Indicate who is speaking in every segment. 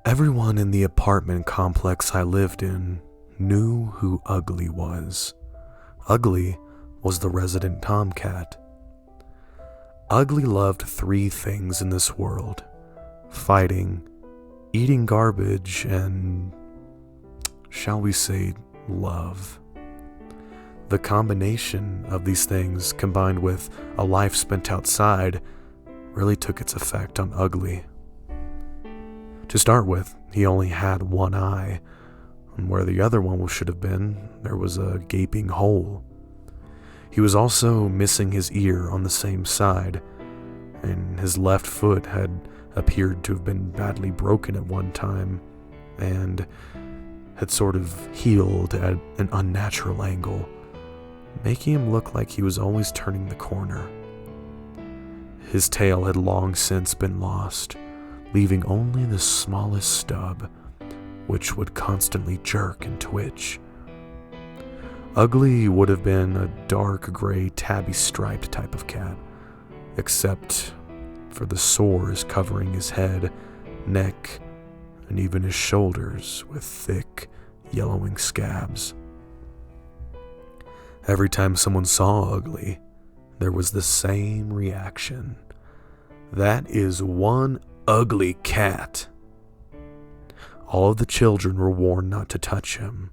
Speaker 1: Everyone in the apartment complex I lived in knew who Ugly was. Ugly was the resident tomcat. Ugly loved three things in this world: fighting, eating garbage, and, shall we say, love. The combination of these things, combined with a life spent outside, really took its effect on Ugly. To start with, he only had one eye, and where the other one should have been, there was a gaping hole. He was also missing his ear on the same side, and his left foot had appeared to have been badly broken at one time, and had sort of healed at an unnatural angle, making him look like he was always turning the corner. His tail had long since been lost, leaving only the smallest stub, which would constantly jerk and twitch. Ugly would have been a dark gray tabby striped type of cat, except for the sores covering his head, neck, and even his shoulders with thick, yellowing scabs. Every time someone saw Ugly, there was the same reaction. "That is one ugly cat." All of the children were warned not to touch him.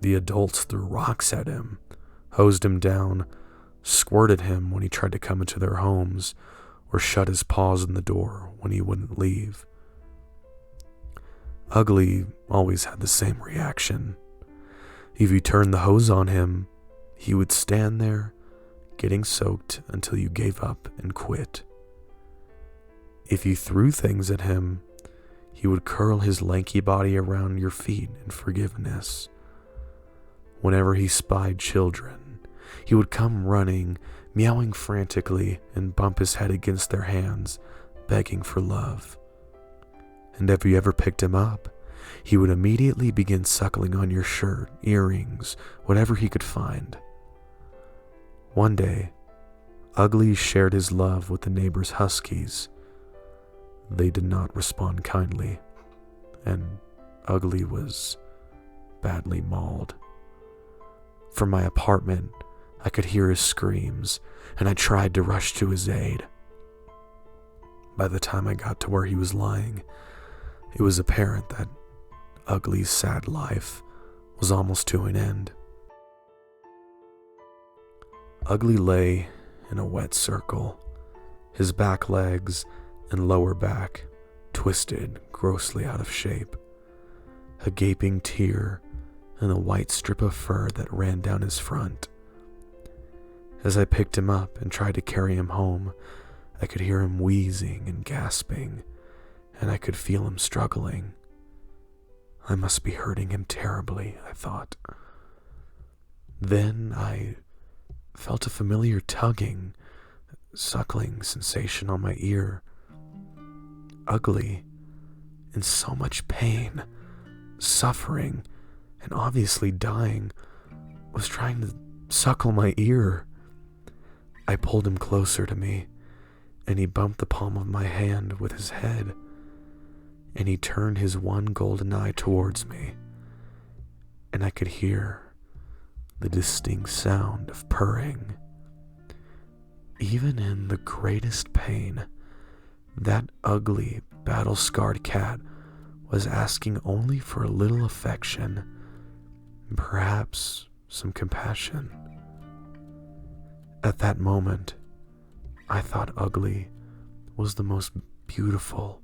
Speaker 1: The adults threw rocks at him, hosed him down, squirted him when he tried to come into their homes, or shut his paws in the door when he wouldn't leave. Ugly always had the same reaction. If you turned the hose on him, he would stand there, getting soaked until you gave up and quit. If you threw things at him, he would curl his lanky body around your feet in forgiveness. Whenever he spied children, he would come running, meowing frantically, and bump his head against their hands, begging for love. And if you ever picked him up, he would immediately begin suckling on your shirt, earrings, whatever he could find. One day, Ugly shared his love with the neighbor's huskies. They did not respond kindly, and Ugly was badly mauled. From my apartment, I could hear his screams, and I tried to rush to his aid. By the time I got to where he was lying, it was apparent that Ugly's sad life was almost to an end. Ugly lay in a wet circle, his back legs and lower back twisted grossly out of shape, a gaping tear and a white strip of fur that ran down his front. As I picked him up and tried to carry him home, I could hear him wheezing and gasping, and I could feel him struggling. I must be hurting him terribly, I thought. Then I felt a familiar tugging, suckling sensation on my ear. Ugly, in so much pain, suffering, and obviously dying, was trying to suckle my ear. I pulled him closer to me, and he bumped the palm of my hand with his head, and he turned his one golden eye towards me, and I could hear the distinct sound of purring. Even in the greatest pain, that ugly, battle-scarred cat was asking only for a little affection, and perhaps some compassion. At that moment, I thought Ugly was the most beautiful,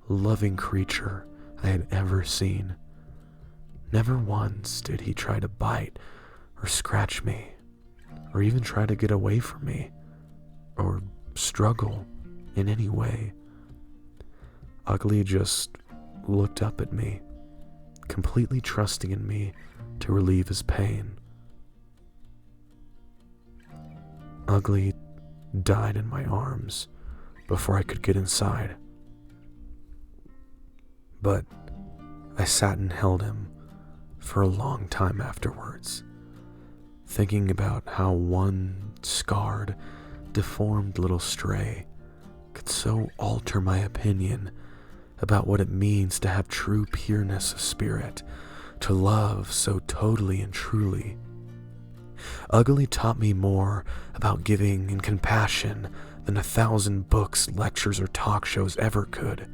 Speaker 1: loving creature I had ever seen. Never once did he try to bite or scratch me, or even try to get away from me, or struggle in any way. Ugly just looked up at me, completely trusting in me to relieve his pain. Ugly died in my arms before I could get inside. But I sat and held him for a long time afterwards, thinking about how one scarred, deformed little stray could so alter my opinion about what it means to have true pureness of spirit, to love so totally and truly. Ugly taught me more about giving and compassion than 1,000 books, lectures, or talk shows ever could,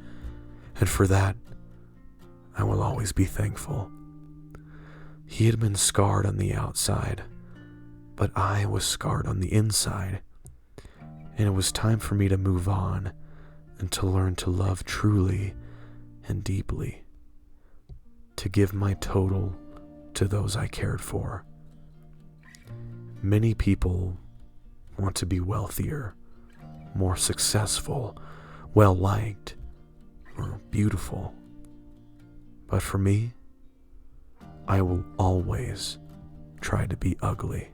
Speaker 1: and for that, I will always be thankful. He had been scarred on the outside, but I was scarred on the inside, and it was time for me to move on and to learn to love truly and deeply, to give my total to those I cared for. Many people want to be wealthier, more successful, well-liked, or beautiful. But for me, I will always try to be ugly.